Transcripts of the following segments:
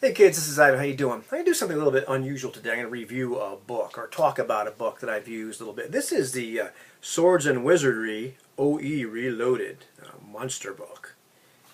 Hey kids, this is Ivan. How you doing? I'm going to do something a little bit unusual today. I'm going to review a book or talk about a book that I've used a little bit. This is the Swords and Wizardry OE Reloaded monster book.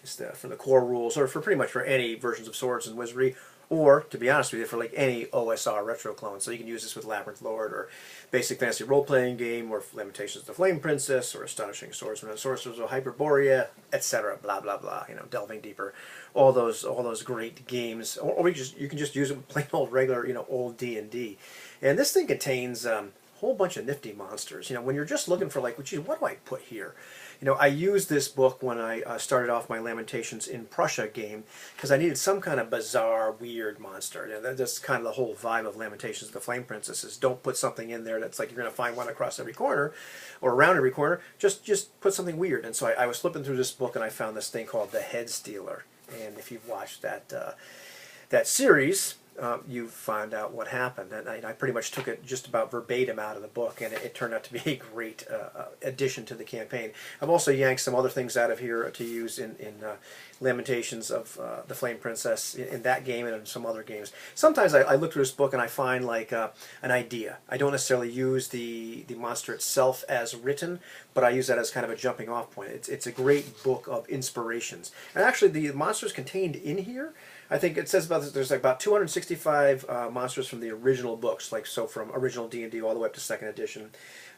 It's from the core rules, or for pretty much for any versions of Swords and Wizardry, or to be honest with you, for like any OSR retro clone. So you can use this with Labyrinth Lord, or Basic Fantasy Role-Playing Game, or Lamentations of the Flame Princess, or Astonishing Swordsman and Sorcerers of Hyperborea, etc. Blah blah blah. You know, delving deeper, all those great games. Or you can just use it with plain old regular, old D&D. And this thing contains whole bunch of nifty monsters. When you're just looking for like, geez, what do I put here? I used this book when I started off my Lamentations in Prussia game because I needed some kind of bizarre, weird monster. That's kind of the whole vibe of Lamentations of the Flame Princess is don't put something in there that's like you're going to find one across every corner or around every corner. Just put something weird. And so I was flipping through this book and I found this thing called The Head Stealer. And if you've watched that series, you find out what happened. And I pretty much took it just about verbatim out of the book, and it turned out to be a great addition to the campaign. I've also yanked some other things out of here to use in Lamentations of the Flame Princess in that game and in some other games. Sometimes I look through this book and I find like an idea. I don't necessarily use the monster itself as written, but I use that as kind of a jumping off point. It's a great book of inspirations. And actually the monsters contained in here, I think it says there's like about 265 monsters from the original books, so from original D&D all the way up to 2nd edition.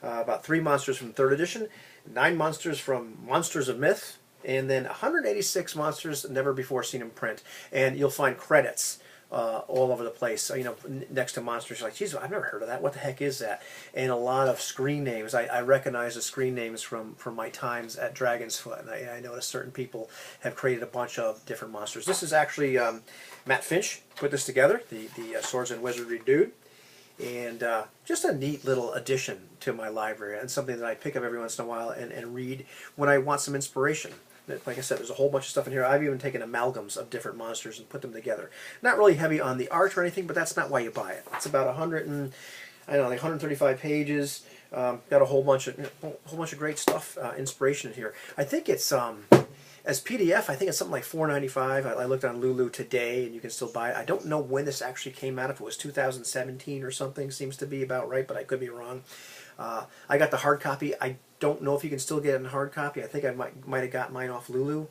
About 3 monsters from 3rd edition, 9 monsters from Monsters of Myth, and then 186 monsters never before seen in print. And you'll find credits all over the place, next to monsters. You're like, geez, I've never heard of that. What the heck is that? And a lot of screen names. I recognize the screen names from my times at Dragon's Foot, and I noticed certain people have created a bunch of different monsters. This is actually Matt Finch put this together, the Swords and Wizardry dude. And just a neat little addition to my library, and something that I pick up every once in a while and read when I want some inspiration. Like I said, there's a whole bunch of stuff in here. I've even taken amalgams of different monsters and put them together. Not really heavy on the art or anything, but that's not why you buy it. It's about 135 pages. Got a whole bunch of great stuff, inspiration in here. I think it's as PDF. I think it's something like $4.95. I looked on Lulu today, and you can still buy it. I don't know when this actually came out. If it was 2017 or something, seems to be about right, but I could be wrong. I got the hard copy. I don't know if you can still get it in hard copy. I think I might have got mine off Lulu,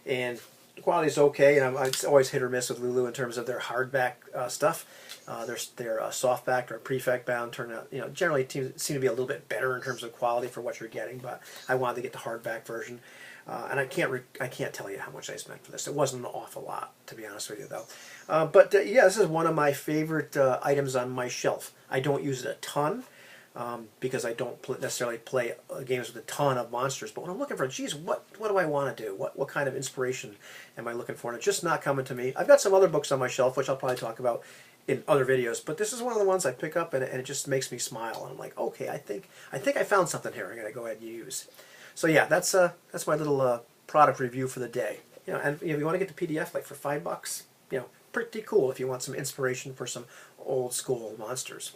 and the quality is okay. And it's always hit or miss with Lulu in terms of their hardback stuff. Their softback or prefect bound turn out, generally seem to be a little bit better in terms of quality for what you're getting. But I wanted to get the hardback version, and I can't tell you how much I spent for this. It wasn't an awful lot, to be honest with you, though. Yeah, this is one of my favorite items on my shelf. I don't use it a ton. Because I don't necessarily play games with a ton of monsters, but when I'm looking for, geez, what do I want to do? What kind of inspiration am I looking for? And it's just not coming to me. I've got some other books on my shelf, which I'll probably talk about in other videos, but this is one of the ones I pick up, and it just makes me smile. And I'm like, okay, I think I found something here. I'm gonna go ahead and use. So yeah, that's my little product review for the day. And if you want to get the PDF like for $5, pretty cool if you want some inspiration for some old school monsters.